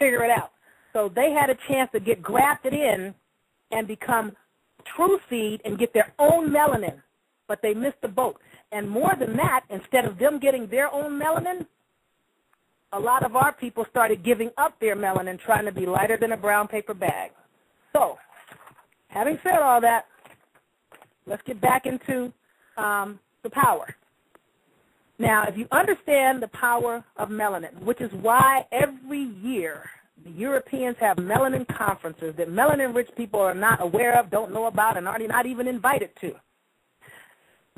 figure it out. So they had a chance to get grafted in and become true seed and get their own melanin, but they missed the boat. And more than that, instead of them getting their own melanin, a lot of our people started giving up their melanin, trying to be lighter than a brown paper bag. So, having said all that, let's get back into the power. Now, if you understand the power of melanin, which is why every year the Europeans have melanin conferences that melanin-rich people are not aware of, don't know about, and are not even invited to.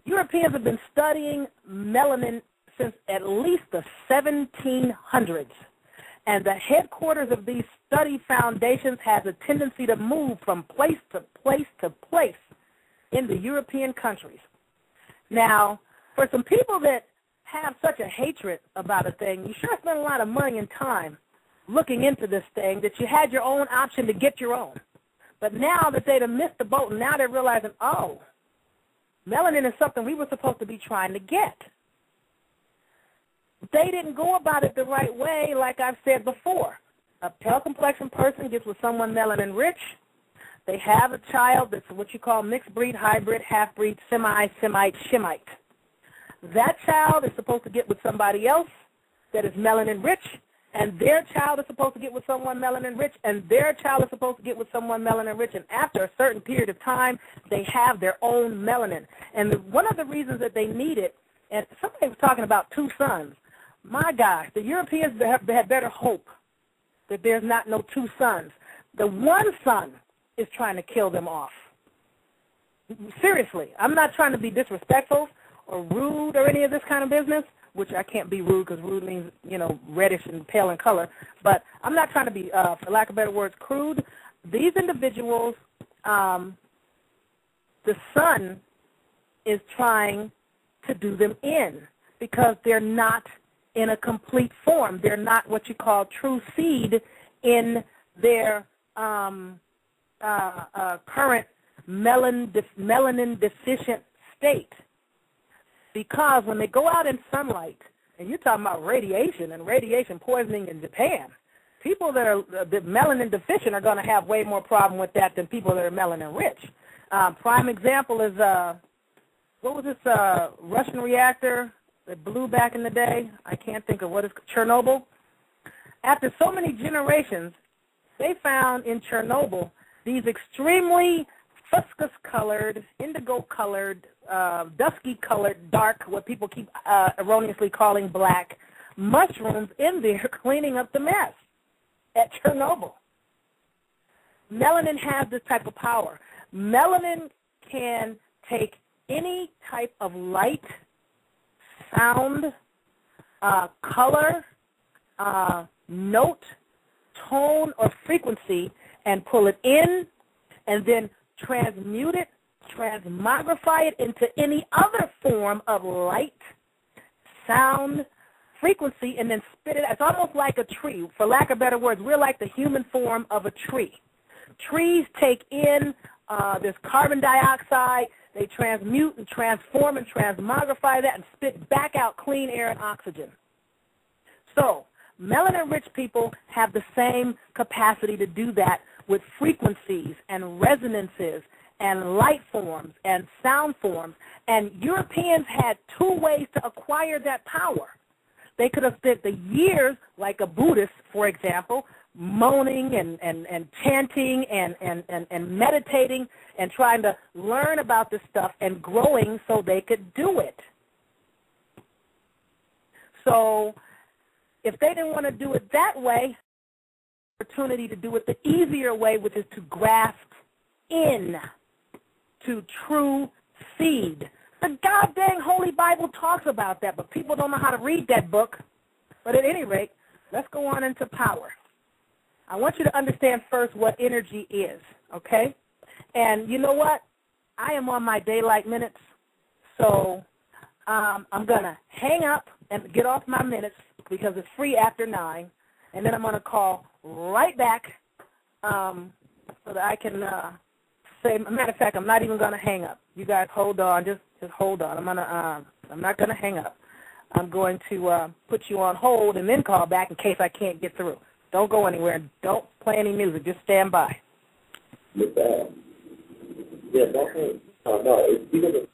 Europeans have been studying melanin since at least the 1700s. And the headquarters of these study foundations has a tendency to move from place to place to place in the European countries. Now, for some people that have such a hatred about a thing, you sure spend a lot of money and time looking into this thing that you had your own option to get your own. But now that they'd have missed the boat, and now they're realizing, oh, melanin is something we were supposed to be trying to get. They didn't go about it the right way, like I've said before. A pale complexion person gets with someone melanin rich. They have a child that's what you call mixed breed, hybrid, half breed, Semite, Shemite. That child is supposed to get with somebody else that is melanin rich, and their child is supposed to get with someone melanin rich, and their child is supposed to get with someone melanin rich, and after a certain period of time, they have their own melanin. And one of the reasons that they need it, and somebody was talking about 2 sons. My gosh, the Europeans had better hope that there's not no 2 sons. The one son is trying to kill them off. Seriously, I'm not trying to be disrespectful or rude or any of this kind of business, which I can't be rude because rude means, you know, reddish and pale in color. But I'm not trying to be, for lack of better words, crude. These individuals, the son is trying to do them in because they're not in a complete form. They're not what you call true seed in their current melanin deficient state. Because when they go out in sunlight, and you're talking about radiation and radiation poisoning in Japan, people that are melanin deficient are going to have way more problem with that than people that are melanin rich. Prime example is, what was this Russian reactor that blew back in the day? I can't think of what it's Chernobyl. After so many generations, they found in Chernobyl these extremely fuscus-colored, indigo-colored, dusky-colored, dark, what people keep erroneously calling black, mushrooms in there cleaning up the mess at Chernobyl. Melanin has this type of power. Melanin can take any type of light, sound, color, note, tone, or frequency and pull it in and then transmute it, transmogrify it into any other form of light, sound, frequency, and then spit it. It's almost like a tree. For lack of better words, we're like the human form of a tree. Trees take in this carbon dioxide. They transmute and transform and transmogrify that and spit back out clean air and oxygen. So melanin-rich people have the same capacity to do that with frequencies and resonances and light forms and sound forms. And Europeans had 2 ways to acquire that power. They could have spent the years, like a Buddhist, for example, moaning and chanting and meditating and trying to learn about this stuff and growing so they could do it. So if they didn't want to do it that way, opportunity to do it the easier way, which is to grasp in to true seed. The goddamn Holy Bible talks about that, but people don't know how to read that book. But at any rate, let's go on into power. I want you to understand first what energy is, okay? And you know what? I am on my daylight minutes, so I'm going to hang up and get off my minutes because it's free after 9, and then I'm going to call right back so that I can say, matter of fact, I'm not even going to hang up. You guys hold on, just hold on. I'm not going to hang up. I'm going to put you on hold and then call back in case I can't get through. Don't go anywhere. Don't play any music. Just stand by. With that, yeah, definitely. No, it's even.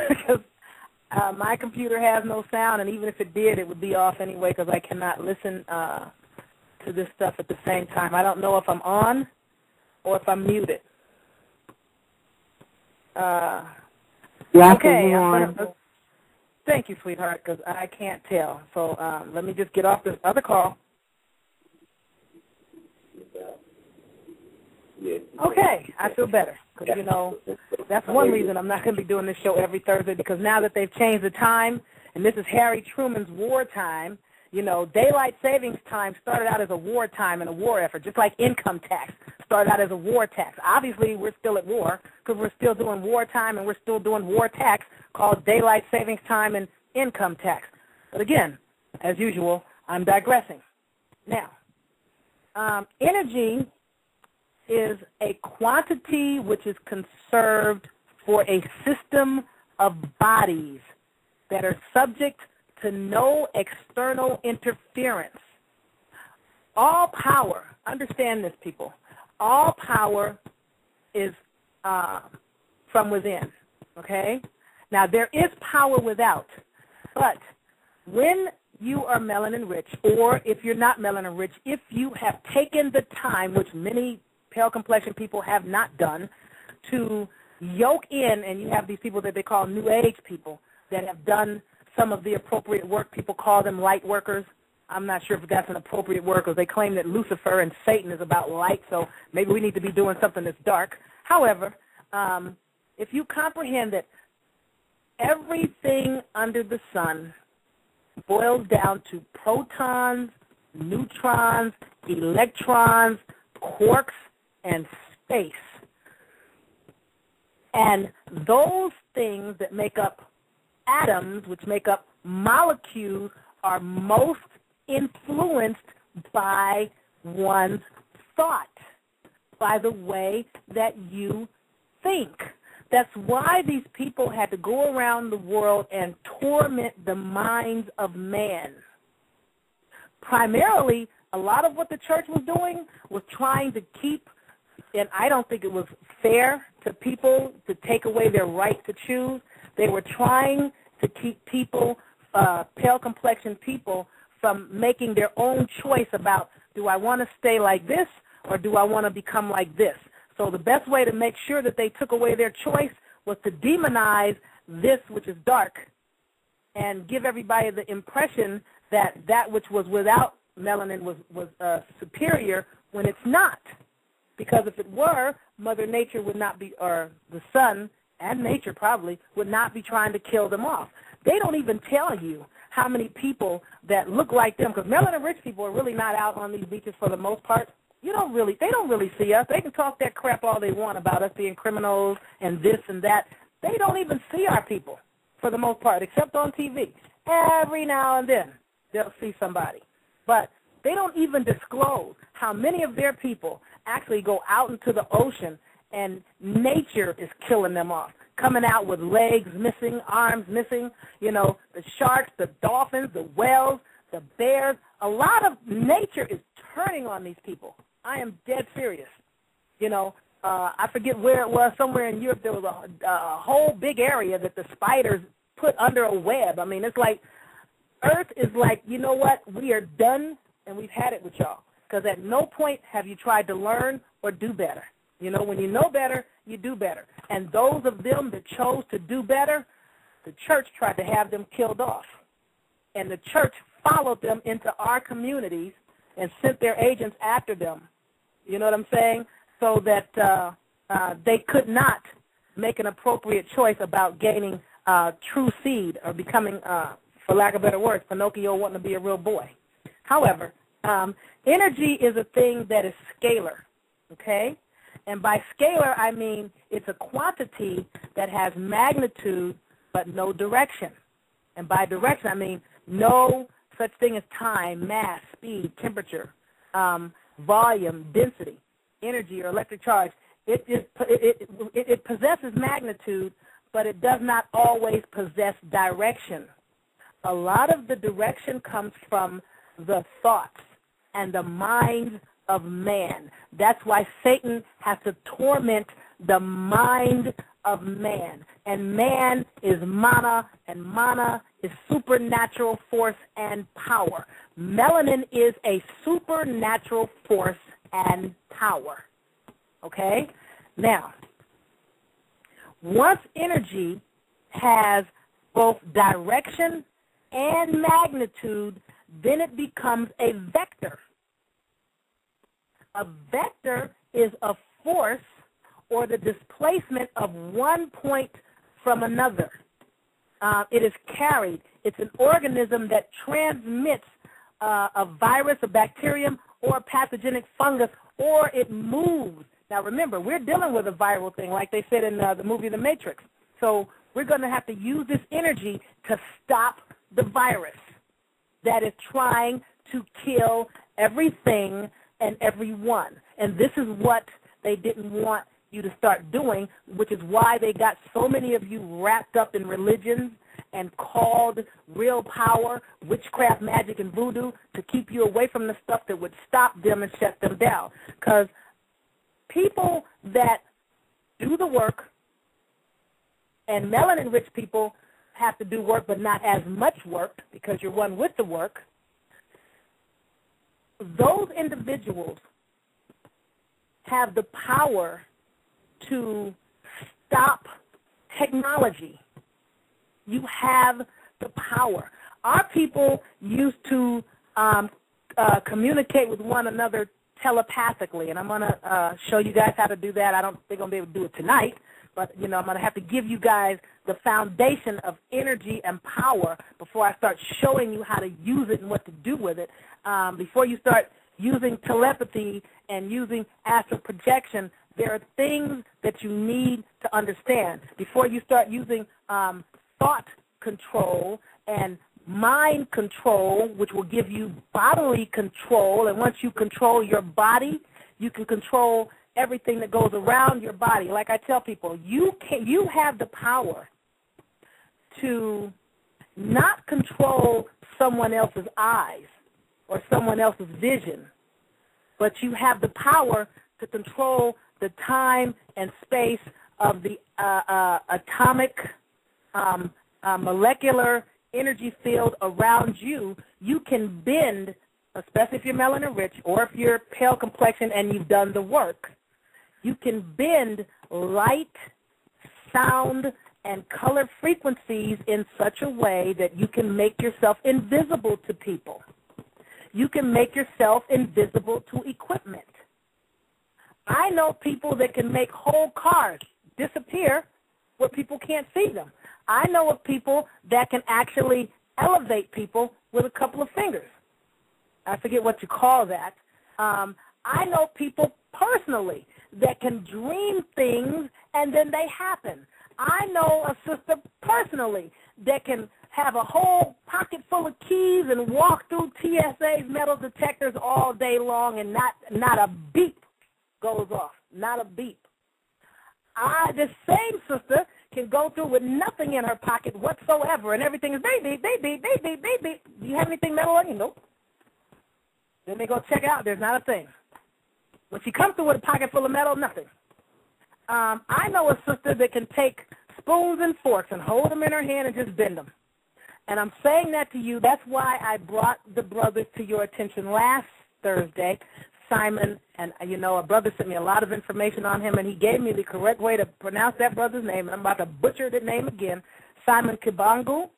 Because my computer has no sound, and even if it did, it would be off anyway because I cannot listen to this stuff at the same time. I don't know if I'm on or if I'm muted. Okay. Thank you, sweetheart, because I can't tell. So let me just get off this other call. Okay, I feel better because, you know, that's one reason I'm not going to be doing this show every Thursday, because now that they've changed the time, and this is Harry Truman's wartime, you know, daylight savings time started out as a wartime and a war effort, just like income tax started out as a war tax. Obviously, we're still at war because we're still doing wartime and we're still doing war tax called daylight savings time and income tax. But again, as usual, I'm digressing. Now, energy is a quantity which is conserved for a system of bodies that are subject to no external interference. All power, understand this, people, all power is from within, okay? Now, there is power without, but when you are melanin rich, or if you're not melanin rich, if you have taken the time, which many pale complexion people have not done, to yoke in, and you have these people that they call New Age people that have done some of the appropriate work. People call them light workers. I'm not sure if that's an appropriate word because they claim that Lucifer and Satan is about light, so maybe we need to be doing something that's dark. However, if you comprehend that everything under the sun boils down to protons, neutrons, electrons, quarks, and space. And those things that make up atoms, which make up molecules, are most influenced by one's thought, by the way that you think. That's why these people had to go around the world and torment the minds of man. Primarily, a lot of what the church was doing was trying to keep, and I don't think it was fair to people to take away their right to choose. They were trying to keep people, pale complexion people, from making their own choice about, do I want to stay like this or do I want to become like this? So the best way to make sure that they took away their choice was to demonize this which is dark and give everybody the impression that that which was without melanin was superior when it's not. Because if it were, Mother Nature would not be, or the sun and nature probably, would not be trying to kill them off. They don't even tell you how many people that look like them, because melanin-rich people are really not out on these beaches for the most part. They don't really see us. They can talk that crap all they want about us being criminals and this and that. They don't even see our people for the most part, except on TV. Every now and then they'll see somebody. But they don't even disclose how many of their people actually go out into the ocean and nature is killing them off, coming out with legs missing, arms missing, the sharks, the dolphins, the whales, the bears. A lot of nature is turning on these people. I am dead serious. I forget where it was, somewhere in Europe there was a whole big area that the spiders put under a web. I mean, it's like Earth is like, you know what, we are done and we've had it with y'all. Because at no point have you tried to learn or do better. When you know better, you do better. And those of them that chose to do better, the church tried to have them killed off. And the church followed them into our communities and sent their agents after them. You know what I'm saying? So that they could not make an appropriate choice about gaining true seed or becoming, for lack of better words, Pinocchio wanting to be a real boy. However, Energy is a thing that is scalar, okay? And by scalar, I mean it's a quantity that has magnitude but no direction. And by direction, I mean no such thing as time, mass, speed, temperature, volume, density, energy, or electric charge. It possesses magnitude, but it does not always possess direction. A lot of the direction comes from the thoughts and the mind of man. That's why Satan has to torment the mind of man. And man is mana, and mana is supernatural force and power. Melanin is a supernatural force and power. Okay? Now, once energy has both direction and magnitude, then it becomes a vector. A vector is a force or the displacement of one point from another. It is carried. It's an organism that transmits a virus, a bacterium, or a pathogenic fungus, or it moves. Now, remember, we're dealing with a viral thing, like they said in the movie The Matrix. So we're going to have to use this energy to stop the virus that is trying to kill everything and everyone. And this is what they didn't want you to start doing, which is why they got so many of you wrapped up in religions and called real power, witchcraft, magic, and voodoo to keep you away from the stuff that would stop them and shut them down. Because people that do the work, and melanin-rich people have to do work but not as much work because you're one with the work, those individuals have the power to stop technology. You have the power. Our people used to communicate with one another telepathically, and I'm going to show you guys how to do that. I don't think I'm going to be able to do it tonight, but, I'm going to have to give you guys the foundation of energy and power before I start showing you how to use it and what to do with it. Before you start using telepathy and using astral projection, there are things that you need to understand. Before you start using thought control and mind control, which will give you bodily control, and once you control your body, you can control everything that goes around your body. Like I tell people, you have the power to not control someone else's eyes or someone else's vision, but you have the power to control the time and space of the atomic molecular energy field around you. You can bend, especially if you're melanin rich or if you're pale complexion and you've done the work, you can bend light, sound, and color frequencies in such a way that you can make yourself invisible to people. You can make yourself invisible to equipment. I know people that can make whole cars disappear where people can't see them. I know of people that can actually elevate people with a couple of fingers. I forget what you call that. I know people personally that can dream things and then they happen. I know a sister personally that can have a whole pocket full of keys and walk through TSA's metal detectors all day long and not a beep goes off, not a beep. This same sister can go through with nothing in her pocket whatsoever, and everything is beep, beep, beep, beep, beep, beep, beep, beep. Do you have anything metal on you? Nope. Then they go check out. There's not a thing. When she comes through with a pocket full of metal, nothing. I know a sister that can take spoons and forks and hold them in her hand and just bend them. And I'm saying that to you. That's why I brought the brothers to your attention last Thursday. Simon, and a brother sent me a lot of information on him, and he gave me the correct way to pronounce that brother's name, and I'm about to butcher the name again. Simon Kibangu,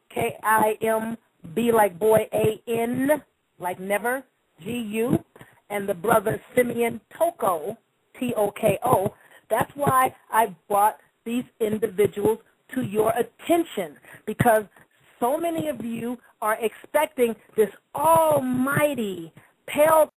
K-I-M-B like boy, A-N, like never, G-U, and the brother Simeon Toko, T-O-K-O. That's why I brought these individuals to your attention, because so many of you are expecting this almighty pale